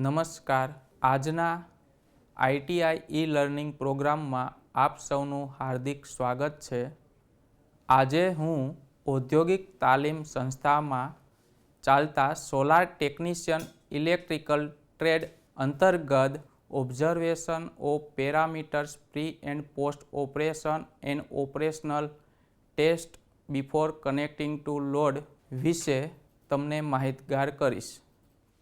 નમસ્કાર. આજના ITI e learning પ્રોગ્રામમાં આપ સૌનું હાર્દિક સ્વાગત છે. આજે હું ઔદ્યોગિક તાલીમ સંસ્થામાં ચાલતા સોલાર ટેકનિશિયન ઇલેક્ટ્રિકલ ટ્રેડ અંતર્ગત observation of parameters pre and post operation and operational test before connecting to load વિશે તમને માહિતગાર કરીશ.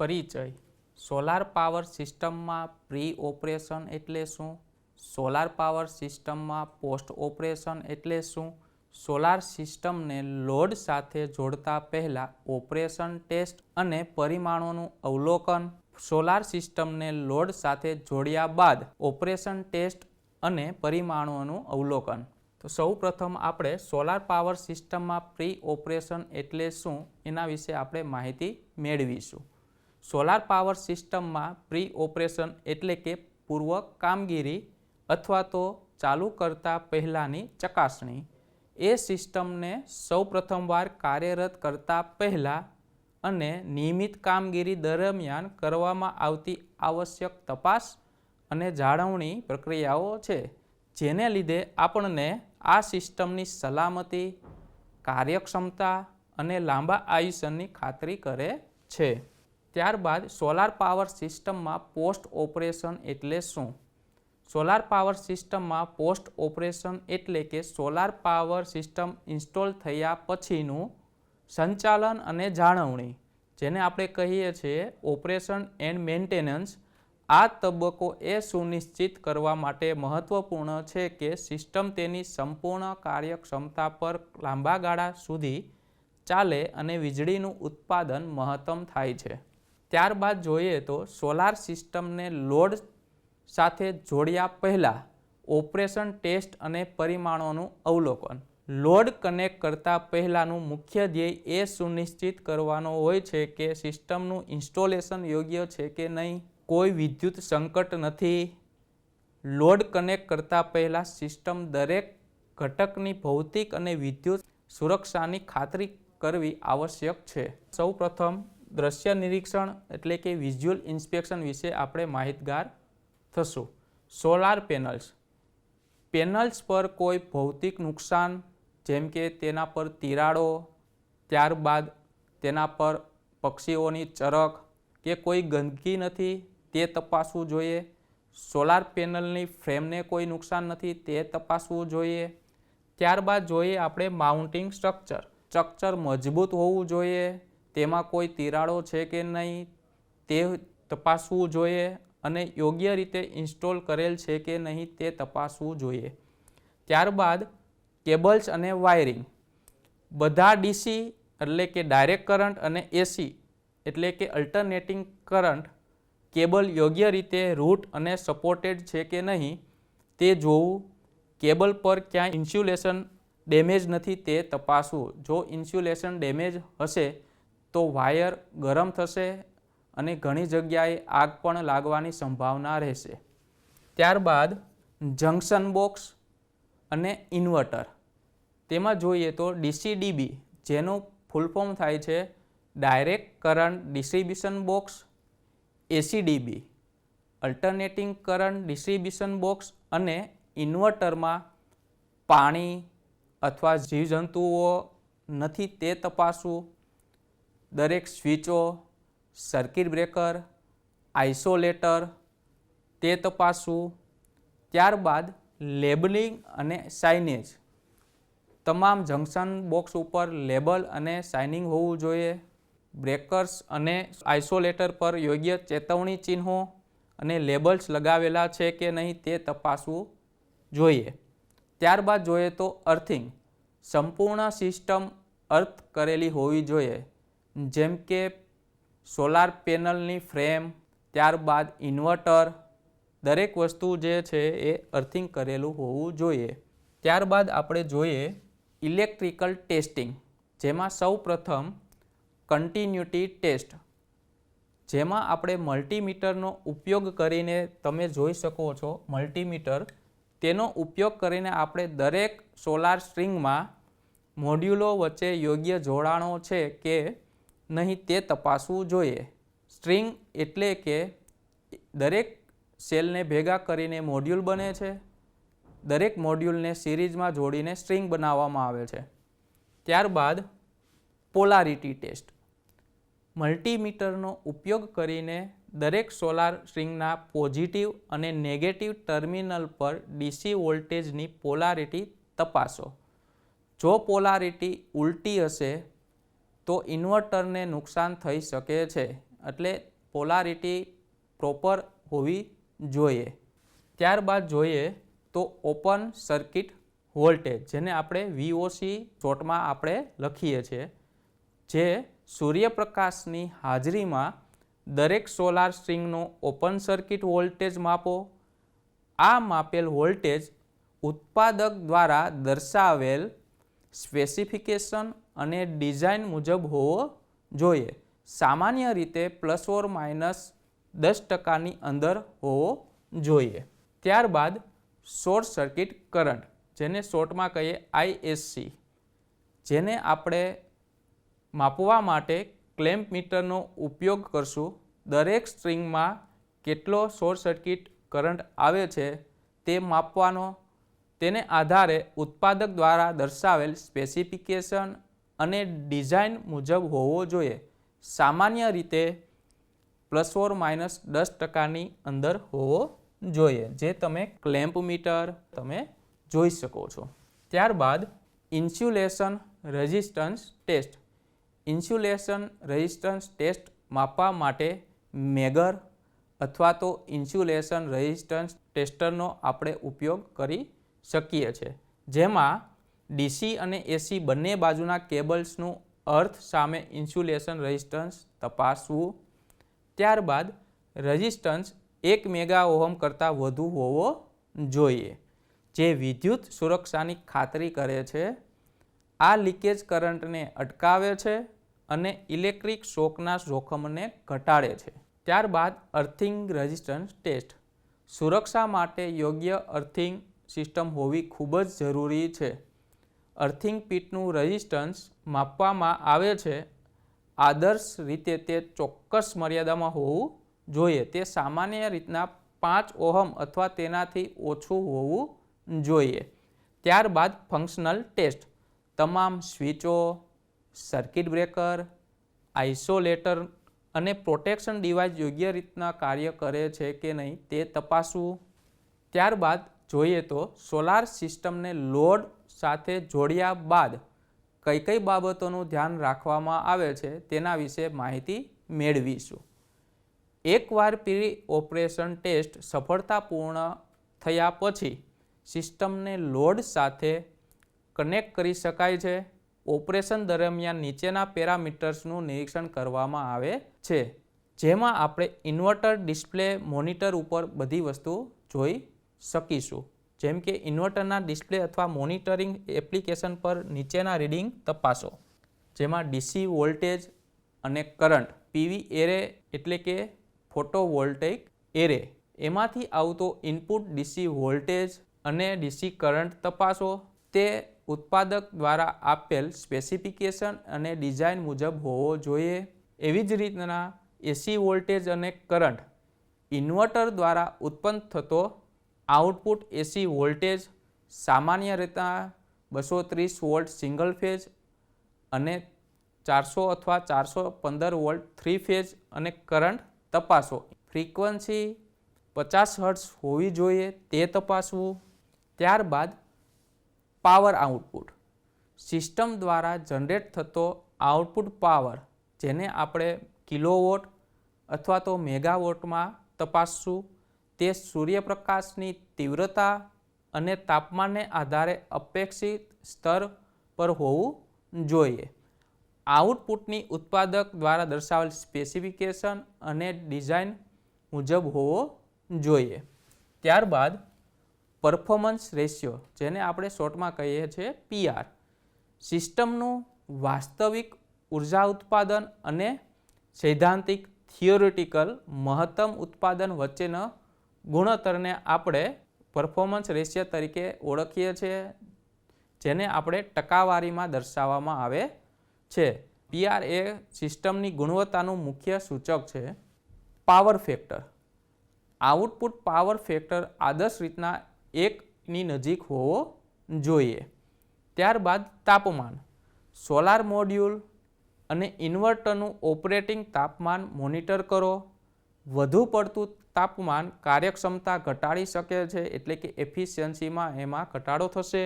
પરિચય. સોલાર પાવર સિસ્ટમમાં પ્રી ઓપરેશન એટલે શું? સોલાર પાવર સિસ્ટમમાં પોસ્ટ ઓપરેશન એટલે શું? સોલાર સિસ્ટમને લોડ સાથે જોડતા પહેલા ઓપરેશન ટેસ્ટ અને પરિમાણોનું અવલોકન. સોલાર સિસ્ટમને લોડ સાથે જોડ્યા બાદ ઓપરેશન ટેસ્ટ અને પરિમાણોનું અવલોકન. તો સૌ પ્રથમ આપણે સોલાર પાવર સિસ્ટમમાં પ્રી ઓપરેશન એટલે શું એના વિશે આપણે માહિતી મેળવીશું. સોલાર પાવર સિસ્ટમમાં પ્રી ઓપરેશન એટલે કે પૂર્વ કામગીરી અથવા તો ચાલુ કરતા પહેલાંની ચકાસણી. એ સિસ્ટમને સૌ પ્રથમવાર કાર્યરત કરતા પહેલાં અને નિયમિત કામગીરી દરમિયાન કરવામાં આવતી આવશ્યક તપાસ અને જાળવણી પ્રક્રિયાઓ છે, જેને લીધે આપણને આ સિસ્ટમની સલામતી, કાર્યક્ષમતા અને લાંબા આયુષ્યની ખાતરી કરે છે. ત્યારબાદ સોલાર પાવર સિસ્ટમમાં પોસ્ટ ઓપરેશન એટલે શું? સોલાર પાવર સિસ્ટમમાં પોસ્ટ ઓપરેશન એટલે કે સોલાર પાવર સિસ્ટમ ઇન્સ્ટોલ થયા પછીનું સંચાલન અને જાળવણી, જેને આપણે કહીએ છીએ ઓપરેશન એન્ડ મેન્ટેનન્સ. આ તબક્કો એ સુનિશ્ચિત કરવા માટે મહત્વપૂર્ણ છે કે સિસ્ટમ તેની સંપૂર્ણ કાર્યક્ષમતા પર લાંબા ગાળા સુધી ચાલે અને વીજળીનું ઉત્પાદન મહત્તમ થાય છે. ત્યારબાદ જોઈએ તો સોલાર સિસ્ટમને લોડ સાથે જોડ્યા પહેલાં ઓપરેશન ટેસ્ટ અને પરિમાણોનું અવલોકન. લોડ કનેક્ટ કરતા પહેલાંનું મુખ્ય ધ્યેય એ સુનિશ્ચિત કરવાનો હોય છે કે સિસ્ટમનું ઇન્સ્ટોલેશન યોગ્ય છે કે નહીં, કોઈ વિદ્યુત સંકટ નથી. લોડ કનેક્ટ કરતા પહેલાં સિસ્ટમ દરેક ઘટકની ભૌતિક અને વિદ્યુત સુરક્ષાની ખાતરી કરવી આવશ્યક છે. સૌ પ્રથમ દ્રશ્ય નિરીક્ષણ એટલે કે વિઝ્યુઅલ ઇન્સ્પેક્શન વિશે આપણે માહિતગાર થશું. Solar panels. પેનલ્સ પર કોઈ ભૌતિક નુકસાન જેમ કે તેના પર તિરાડો, ત્યારબાદ તેના પર પક્ષીઓની ચરક કે કોઈ ગંદકી નથી તે તપાસવું જોઈએ. સોલાર પેનલની ફ્રેમને કોઈ નુકસાન નથી તે તપાસવું જોઈએ. ત્યારબાદ જોઈએ આપણે માઉન્ટિંગ સ્ટ્રક્ચર. સ્ટ્રક્ચર મજબૂત હોવું જોઈએ, તેમાં કોઈ તિરાડો છે કે નહીં તે તપાસવું જોઈએ અને યોગ્ય રીતે ઇન્સ્ટોલ કરેલ છે કે નહીં તે તપાસવું જોઈએ. ત્યારબાદ કેબલ્સ અને વાયરિંગ. બધા ડીસી એટલે કે ડાયરેક્ટ કરંટ અને એસી એટલે કે અલ્ટરનેટિંગ કરંટ કેબલ યોગ્ય રીતે રૂટ અને સપોર્ટેડ છે કે નહીં તે જોવું. કેબલ પર ક્યાંય ઇન્સ્યુલેશન ડેમેજ નથી તે તપાસવું. જો ઇન્સ્યુલેશન ડેમેજ હશે તો વાયર ગરમ થશે અને ઘણી જગ્યાએ આગ પણ લાગવાની સંભાવના રહેશે. ત્યારબાદ જંક્શન બોક્સ અને ઇન્વર્ટર. તેમાં જોઈએ તો ડીસીડીબી, જેનું ફૂલ ફોર્મ થાય છે direct current distribution box, ACDB alternating current distribution box અને ઇન્વર્ટરમાં પાણી અથવા જીવજંતુઓ નથી તે તપાસવું. દરેક સ્વિચો, સર્કિટ બ્રેકર, આઇસોલેટર તે તપાસવું. ત્યારબાદ લેબલિંગ અને સાઇનેજ. તમામ જંક્શન બોક્સ ઉપર લેબલ અને સાઇનિંગ હોવું જોઈએ. બ્રેકર્સ અને આઇસોલેટર પર યોગ્ય ચેતવણી ચિહ્નો અને લેબલ્સ લગાવેલા છે કે નહીં તે તપાસવું જોઈએ. ત્યારબાદ જોઈએ તો અર્થિંગ. સંપૂર્ણ સિસ્ટમ અર્થ કરેલી હોવી જોઈએ, જેમ કે સોલાર પેનલની ફ્રેમ, ત્યારબાદ ઇન્વર્ટર, દરેક વસ્તુ જે છે એ અર્થિંગ કરેલું હોવું જોઈએ. ત્યારબાદ આપણે જોઈએ ઇલેક્ટ્રિકલ ટેસ્ટિંગ, જેમાં સૌ પ્રથમ કન્ટિન્યુટી ટેસ્ટ, જેમાં આપણે મલ્ટીમીટરનો ઉપયોગ કરીને, તમે જોઈ શકો છો મલ્ટીમીટર, તેનો ઉપયોગ કરીને આપણે દરેક સોલાર સ્ટ્રિંગમાં મોડ્યુલો વચ્ચે યોગ્ય જોડાણો છે કે નહીં તે તપાસવું જોઈએ. સ્ટ્રિંગ એટલે કે દરેક સેલને ભેગા કરીને મોડ્યુલ બને છે. દરેક મોડ્યુલને સિરીઝમાં જોડીને સ્ટ્રિંગ બનાવવામાં આવે છે. ત્યારબાદ પોલારિટી ટેસ્ટ. મલ્ટીમીટરનો ઉપયોગ કરીને દરેક સોલાર સ્ટ્રિંગના પોઝિટિવ અને નેગેટિવ ટર્મિનલ પર ડીસી વોલ્ટેજની પોલારિટી તપાસો. જો પોલારિટી ઉલટી હશે તો ઇન્વર્ટરને નુકસાન થઈ શકે છે. એટલે પોલારિટી પ્રોપર હોવી જોઈએ. ત્યારબાદ જોઈએ તો ઓપન સર્કિટ વોલ્ટેજ, જેને આપણે VOC શોર્ટમાં આપણે લખીએ છીએ, જે સૂર્યપ્રકાશની હાજરીમાં દરેક સોલાર સ્ટ્રિંગનો ઓપન સર્કિટ વોલ્ટેજ માપો. આ માપેલ વોલ્ટેજ ઉત્પાદક દ્વારા દર્શાવેલ સ્પેસિફિકેશન અને ડિઝાઇન મુજબ હોવો જોઈએ. સામાન્ય રીતે ±10%ની અંદર હોવો જોઈએ. ત્યારબાદ શોર્ટ સર્કિટ કરંટ, જેને શોર્ટમાં કહીએ ISC, જેને આપણે માપવા માટે ક્લેમ્પ મીટરનો ઉપયોગ કરશું. દરેક સ્ટ્રિંગમાં કેટલો શોર્ટ સર્કિટ કરંટ આવે છે તે માપવાનો. તેને આધારે ઉત્પાદક દ્વારા દર્શાવેલ સ્પેસિફિકેશન અને ડિઝાઇન મુજબ હોવો જોઈએ. સામાન્ય રીતે ±10%ની અંદર હોવો જોઈએ, જે તમે ક્લેમ્પ મીટર તમે જોઈ શકો છો. ત્યારબાદ insulation resistance test. Insulation resistance test માપવા માટે મેગર અથવા તો ઇન્સ્યુલેશન રેઝિસ્ટન્સ ટેસ્ટરનો આપણે ઉપયોગ કરી શકીએ છીએ, જેમાં DC અને AC બંને બાજુના કેબલ્સનું અર્થ સામે ઇન્સ્યુલેશન રેઝિસ્ટન્સ તપાસવું. ત્યારબાદ રેઝિસ્ટન્સ 1 મેગા ઓહમ કરતાં વધુ હોવો જોઈએ, જે વિદ્યુત સુરક્ષાની ખાતરી કરે છે. આ લીકેજ કરંટને અટકાવે છે અને ઇલેક્ટ્રિક શોકના જોખમને ઘટાડે છે. ત્યારબાદ અર્થિંગ રેઝિસ્ટન્સ ટેસ્ટ. સુરક્ષા માટે યોગ્ય અર્થિંગ સિસ્ટમ હોવી ખૂબ જ જરૂરી છે. અર્થિંગ પીટનું રેઝિસ્ટન્સ માપવામાં આવે છે. આદર્શ રીતે તે ચોક્કસ મર્યાદામાં હોવું જોઈએ. તે સામાન્ય રીતના 5 ઓહમ અથવા તેનાથી ઓછું હોવું જોઈએ. ત્યારબાદ ફંક્શનલ ટેસ્ટ. તમામ સ્વિચો, સર્કિટ બ્રેકર, આઇસોલેટર અને પ્રોટેક્શન ડિવાઇસ યોગ્ય રીતના કાર્ય કરે છે કે નહીં તે તપાસવું. ત્યારબાદ જોઈએ તો સોલાર સિસ્ટમને લોડ સાથે જોડ્યા બાદ કઈ કઈ બાબતોનું ધ્યાન રાખવામાં આવે છે તેના વિશે માહિતી મેળવીશું. એકવાર પ્રી ઓપરેશન ટેસ્ટ સફળતાપૂર્ણ થયા પછી સિસ્ટમને લોડ સાથે કનેક્ટ કરી શકાય છે. ઓપરેશન દરમિયાન નીચેના પેરામીટર્સનું નિરીક્ષણ કરવામાં આવે છે, જેમાં આપણે ઇન્વર્ટર ડિસ્પ્લે મોનિટર ઉપર બધી વસ્તુ જોઈ શકીશું. જેમ કે ઇન્વર્ટરના ડિસ્પ્લે અથવા મોનિટરિંગ એપ્લિકેશન પર નીચેના રીડિંગ તપાસો, જેમાં DC વોલ્ટેજ અને કરંટ, PV એરે એટલે કે ફોટોવોલ્ટેઇક એરે, એમાંથી આવતો ઇનપુટ DC વોલ્ટેજ અને DC કરંટ તપાસો. તે ઉત્પાદક દ્વારા આપેલ સ્પેસિફિકેશન અને ડિઝાઇન મુજબ હોવો જોઈએ. એવી જ રીતના AC વોલ્ટેજ અને કરંટ, ઇન્વર્ટર દ્વારા ઉત્પન્ન થતો આઉટપુટ AC વોલ્ટેજ સામાન્ય રીતના 230 વોલ્ટ સિંગલ ફેઝ અને 400 અથવા 415 વોલ્ટ 3 ફેઝ અને કરંટ તપાસો. ફ્રીક્વન્સી 50 હર્ટ્ઝ હોવી જોઈએ તે તપાસવું. ત્યારબાદ પાવર આઉટપુટ. સિસ્ટમ દ્વારા જનરેટ થતો આઉટપુટ પાવર, જેને આપણે કિલોવોટ અથવા તો મેગાવોટમાં તપાસશું. તે સૂર્યપ્રકાશની તીવ્રતા અને તાપમાનને આધારે અપેક્ષિત સ્તર પર હોવું જોઈએ. આઉટપુટની ઉત્પાદક દ્વારા દર્શાવેલ સ્પેસિફિકેશન અને ડિઝાઇન મુજબ હોવો જોઈએ. ત્યારબાદ પરફોર્મન્સ રેશિયો, જેને આપણે શોર્ટમાં કહીએ છીએ PR. સિસ્ટમનું વાસ્તવિક ઉર્જા ઉત્પાદન અને સૈદ્ધાંતિક થિયોરિટિકલ મહત્તમ ઉત્પાદન વચ્ચેનો ગુણોત્તરને આપણે પરફોર્મન્સ રેશિયો તરીકે ઓળખીએ છીએ, જેને આપણે ટકાવારીમાં દર્શાવવામાં આવે છે. PR એ સિસ્ટમની ગુણવત્તાનું મુખ્ય સૂચક છે. Power factor. Output power factor આદર્શ રીતના 1ની નજીક હોવો જોઈએ. ત્યારબાદ તાપમાન. સોલાર મોડ્યુલ અને ઇન્વર્ટરનું ઓપરેટિંગ તાપમાન મોનિટર કરો. વધુ પડતું તાપમાન કાર્યક્ષમતા ઘટાડી શકે છે, એટલે કે એફિશિયન્સીમાં એમાં ઘટાડો થશે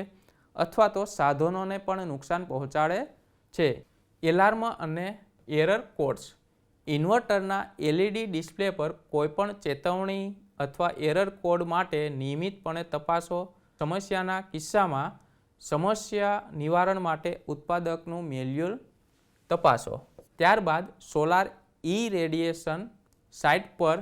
અથવા તો સાધનોને પણ નુકસાન પહોંચાડે છે. એલાર્મ અને એરર કોડ્સ. ઇન્વર્ટરના એલઈડી ડિસ્પ્લે પર કોઈપણ ચેતવણી અથવા એરર કોડ માટે નિયમિતપણે તપાસો. સમસ્યાના કિસ્સામાં સમસ્યા નિવારણ માટે ઉત્પાદકનું મેન્યુઅલ તપાસો. ત્યારબાદ સોલાર ઇરેડિયેશન. સાઇટ પર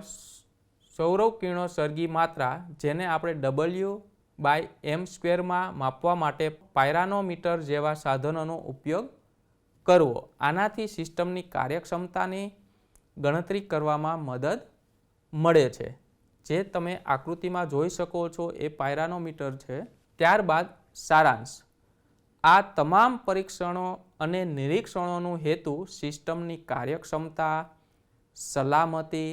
સૌર કિરણોત્સર્ગી માત્રા, જેને આપણે W/m² માં માપવા માટે પાયરાનોમીટર જેવા સાધનોનો ઉપયોગ કરવો. આનાથી સિસ્ટમની કાર્યક્ષમતાની ગણતરી કરવામાં મદદ મળે છે. જે તમે આકૃતિમાં જોઈ શકો છો એ પાયરાનોમીટર છે. ત્યારબાદ સારાંશ. આ તમામ પરીક્ષણો અને નિરીક્ષણોનો હેતુ સિસ્ટમની કાર્યક્ષમતા, સલામતી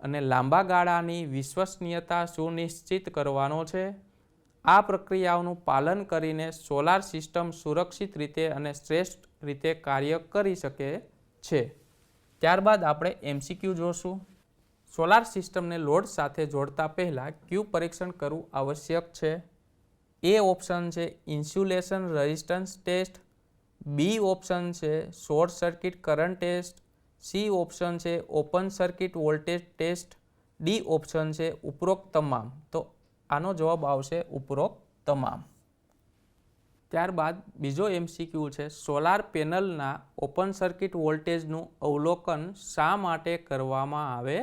અને લાંબા ગાળાની વિશ્વસનીયતા સુનિશ્ચિત કરવાનો છે. આ પ્રક્રિયાઓનું પાલન કરીને સોલાર સિસ્ટમ સુરક્ષિત રીતે અને શ્રેષ્ઠ રીતે કાર્ય કરી શકે છે. ત્યારબાદ આપણે MCQ જોશું. સોલાર સિસ્ટમને લોડ સાથે જોડતા પહેલાં કયું પરીક્ષણ કરવું આવશ્યક છે? એ ઓપ્શન છે insulation resistance test, B option છે short circuit current test, C option છે open circuit voltage test, D option છે ઉપરોક્ત તમામ. તો આનો જવાબ આવશે ઉપરોક્ત તમામ. ત્યારબાદ બીજો MCQ છે સોલાર પેનલના ઓપન સર્કિટ વોલ્ટેજનું અવલોકન શા માટે કરવામાં આવે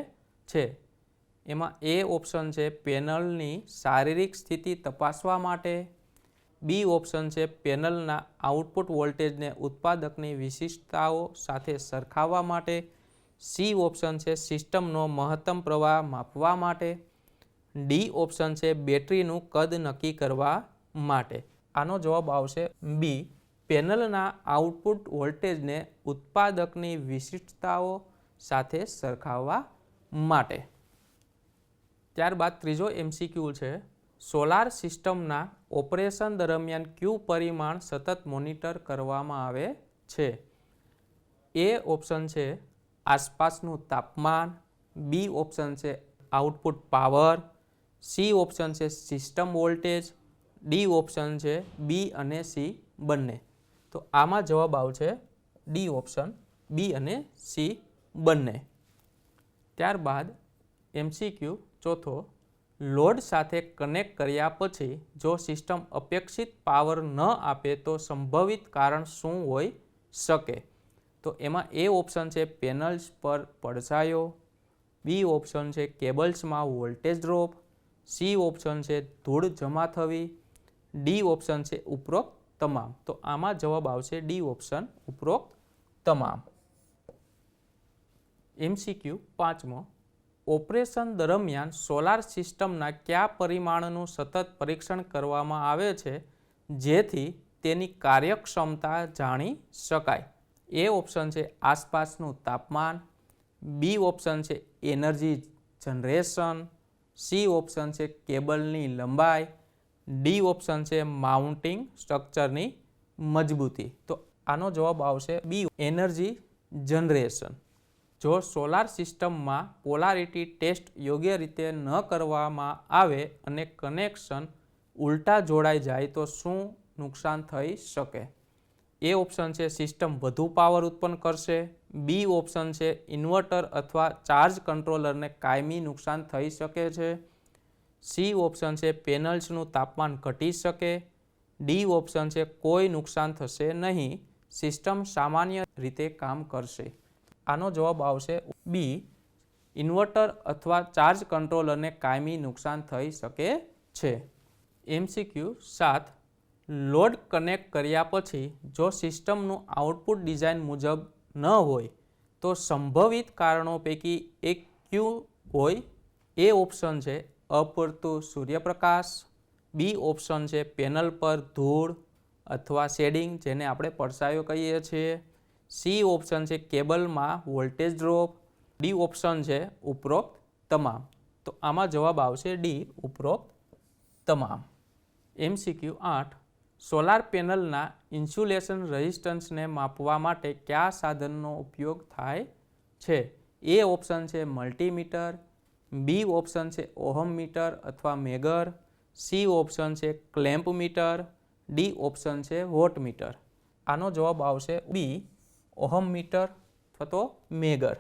છે? એમાં એ ઓપ્શન છે પેનલની શારીરિક સ્થિતિ તપાસવા માટે, બી ઓપ્શન છે પેનલના આઉટપુટ વોલ્ટેજને ઉત્પાદકની વિશિષ્ટતાઓ સાથે સરખાવવા માટે, સી ઓપ્શન છે સિસ્ટમનો મહત્તમ પ્રવાહ માપવા માટે, ડી ઓપ્શન છે બેટરીનું કદ નક્કી કરવા માટે. આનો જવાબ આવશે બી, પેનલના આઉટપુટ વોલ્ટેજને ઉત્પાદકની વિશિષ્ટતાઓ સાથે સરખાવવા માટે. ત્યારબાદ ત્રીજો MCQ છે સોલાર સિસ્ટમના ઓપરેશન દરમિયાન કયું પરિમાણ સતત મોનિટર કરવામાં આવે છે? એ ઓપ્શન છે આસપાસનું તાપમાન, બી ઓપ્શન છે આઉટપુટ પાવર, સી ઓપ્શન છે સિસ્ટમ વોલ્ટેજ, ડી ઓપ્શન છે બી અને સી બંને. તો આમાં જવાબ આવશે ડી ઓપ્શન, બી અને સી બંને. ત્યારબાદ MCQ ચોથો, લોડ સાથે કનેક્ટ કર્યા પછી જો સિસ્ટમ અપેક્ષિત પાવર ન આપે તો સંભવિત કારણ શું હોઈ શકે? તો એમાં એ ઓપ્શન છે પેનલ્સ પર પડછાયો, બી ઓપ્શન છે કેબલ્સમાં વોલ્ટેજ ડ્રોપ, સી ઓપ્શન છે ધૂળ જમા થવી, ડી ઓપ્શન છે ઉપરોક્ત તમામ. તો આમાં જવાબ આવશે ડી ઓપ્શન, ઉપરોક્ત તમામ. MCQ પાંચમો, ઓપરેશન દરમિયાન સોલાર સિસ્ટમના કયા પરિમાણનું સતત પરીક્ષણ કરવામાં આવે છે જેથી તેની કાર્યક્ષમતા જાણી શકાય? એ ઓપ્શન છે આસપાસનું તાપમાન, બી ઓપ્શન છે એનર્જી જનરેશન, સી ઓપ્શન છે કેબલની લંબાઈ, ડી ઓપ્શન છે માઉન્ટિંગ સ્ટ્રક્ચરની મજબૂતી. તો આનો જવાબ આવશે બી, એનર્જી જનરેશન. જો સોલાર સિસ્ટમમાં પોલારિટી ટેસ્ટ યોગ્ય રીતે ન કરવામાં આવે અને કનેક્શન ઉલટા જોડાઈ જાય તો શું નુકસાન થઈ શકે? એ ઓપ્શન છે સિસ્ટમ વધુ પાવર ઉત્પન્ન કરશે, બી ઓપ્શન છે ઇન્વર્ટર અથવા ચાર્જ કંટ્રોલરને કાયમી નુકસાન થઈ શકે છે, સી ઓપ્શન છે પેનલ્સનું તાપમાન ઘટી શકે, ડી ઓપ્શન છે કોઈ નુકસાન થશે નહીં, સિસ્ટમ સામાન્ય રીતે કામ કરશે. આનો જવાબ આવશે બી, ઇન્વર્ટર અથવા ચાર્જ કંટ્રોલરને કાયમી નુકસાન થઈ શકે છે. MCQ 7, લોડ કનેક્ટ કર્યા પછી જો સિસ્ટમનું આઉટપુટ ડિઝાઇન મુજબ ન હોય તો સંભવિત કારણો પૈકી એક કયું હોય? એ ઓપ્શન છે અપૂરતું સૂર્યપ્રકાશ, બી ઓપ્શન છે પેનલ પર ધૂળ અથવા શેડિંગ, જેને આપણે પડછાયો કહીએ છીએ, સી ઓપ્શન છે કેબલમાં વોલ્ટેજ ડ્રોપ, ડી ઓપ્શન છે ઉપરોક્ત તમામ. તો આમાં જવાબ આવશે ડી ઉપરોક્ત તમામ. MCQ 8 સોલાર પેનલના ઇન્સ્યુલેશન રેઝિસ્ટન્સને માપવા માટે કયા સાધનનો ઉપયોગ થાય છે? એ ઓપ્શન છે મલ્ટીમીટર, બી ઓપ્શન છે ઓહમ મીટર અથવા મેગર, સી ઓપ્શન છે ક્લેમ્પ મીટર, ડી ઓપ્શન છે વોટમીટર. આનો જવાબ આવશે બી ઓહમ મીટર અથવા તો મેગર.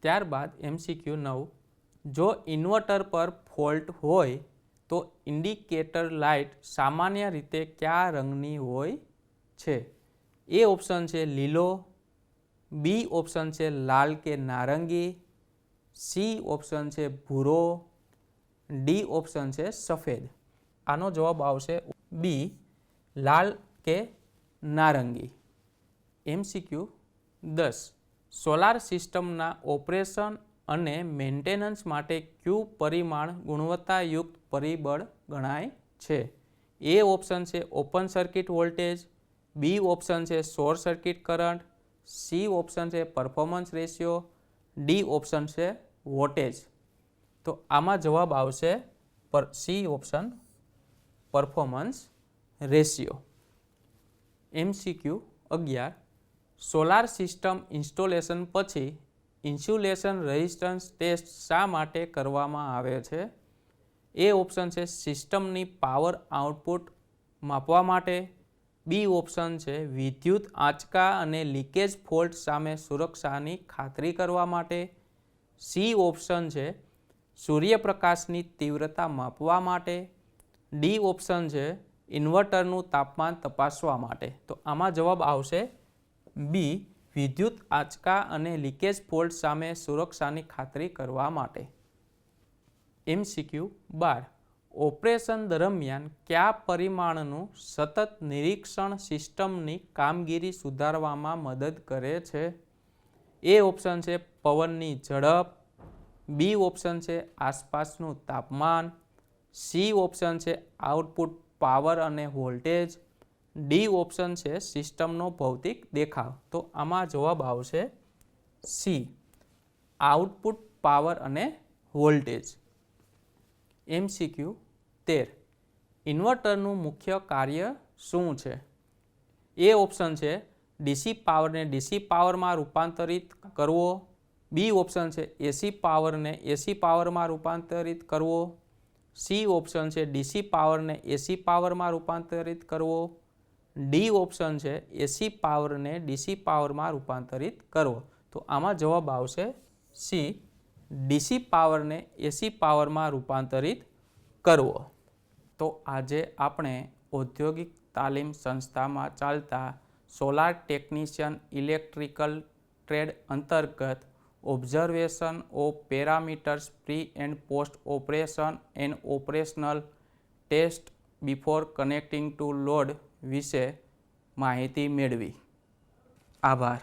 ત્યારબાદ MCQ 9 જો ઇન્વર્ટર પર ફોલ્ટ હોય તો ઇન્ડિકેટર લાઇટ સામાન્ય રીતે કયા રંગની હોય છે? એ ઓપ્શન છે લીલો, બી ઓપ્શન છે લાલ કે નારંગી, સી ઓપ્શન છે ભૂરો, ડી ઓપ્શન છે સફેદ. આનો જવાબ આવશે બી લાલ કે નારંગી. MCQ 10 સોલાર સિસ્ટમના ઓપરેશન અને મેન્ટેનન્સ માટે કયું પરિમાણ ગુણવત્તાયુક્ત પરિબળ ગણાય છે? એ ઓપ્શન છે open circuit voltage, B option છે short circuit current, C option છે પરફોર્મન્સ રેશિયો, ડી ઓપ્શન છે વોટેજ. તો આમાં જવાબ આવશે C option performance ratio. MCQ 11 solar system installation પછી ઇન્સ્યુલેશન રેઝિસ્ટન્સ ટેસ્ટ શા માટે કરવામાં આવે છે? એ ઓપ્શન છે સિસ્ટમની પાવર આઉટપુટ માપવા માટે, બી ઓપ્શન છે વિદ્યુત આંચકા અને લીકેજ ફોલ્ટ સામે સુરક્ષાની ખાતરી કરવા માટે, સી ઓપ્શન છે સૂર્યપ્રકાશની તીવ્રતા માપવા માટે, ડી ઓપ્શન છે ઇન્વર્ટરનું તાપમાન તપાસવા માટે. તો આમાં જવાબ આવશે બી વિદ્યુત આંચકા અને લીકેજ ફોલ્ટ સામે સુરક્ષાની ખાતરી કરવા માટે. MCQ 12 ઓપરેશન દરમિયાન કયા પરિમાણનું સતત નિરીક્ષણ સિસ્ટમની કામગીરી સુધારવામાં મદદ કરે છે? એ ઓપ્શન છે પવનની ઝડપ, બી ઓપ્શન છે આસપાસનું તાપમાન, સી ઓપ્શન છે આઉટપુટ પાવર અને વોલ્ટેજ, ડી ઓપ્શન છે સિસ્ટમનો ભૌતિક દેખાવ. તો આમાં જવાબ આવશે સી આઉટપુટ પાવર અને વોલ્ટેજ. MCQ 13 ઇન્વર્ટરનું મુખ્ય કાર્ય શું છે? એ ઓપ્શન છે ડીસી પાવરને ડીસી પાવરમાં રૂપાંતરિત કરવો, બી ઓપ્શન છે એસી પાવરને એસી પાવરમાં રૂપાંતરિત કરવો, સી ઓપ્શન છે ડીસી પાવરને એસી પાવરમાં રૂપાંતરિત કરવો, ડી ઓપ્શન છે એસી પાવરને ડીસી પાવરમાં રૂપાંતરિત કરવો. તો આમાં જવાબ આવશે સી ડીસી પાવરને એસી પાવરમાં રૂપાંતરિત કરવો. તો આજે આપણે ઔદ્યોગિક તાલીમ સંસ્થામાં ચાલતા સોલાર ટેકનિશિયન ઇલેક્ટ્રિકલ ટ્રેડ અંતર્ગત observation of parameters pre and post operation and operational test before connecting to load વિશે માહિતી મેળવી. આભાર.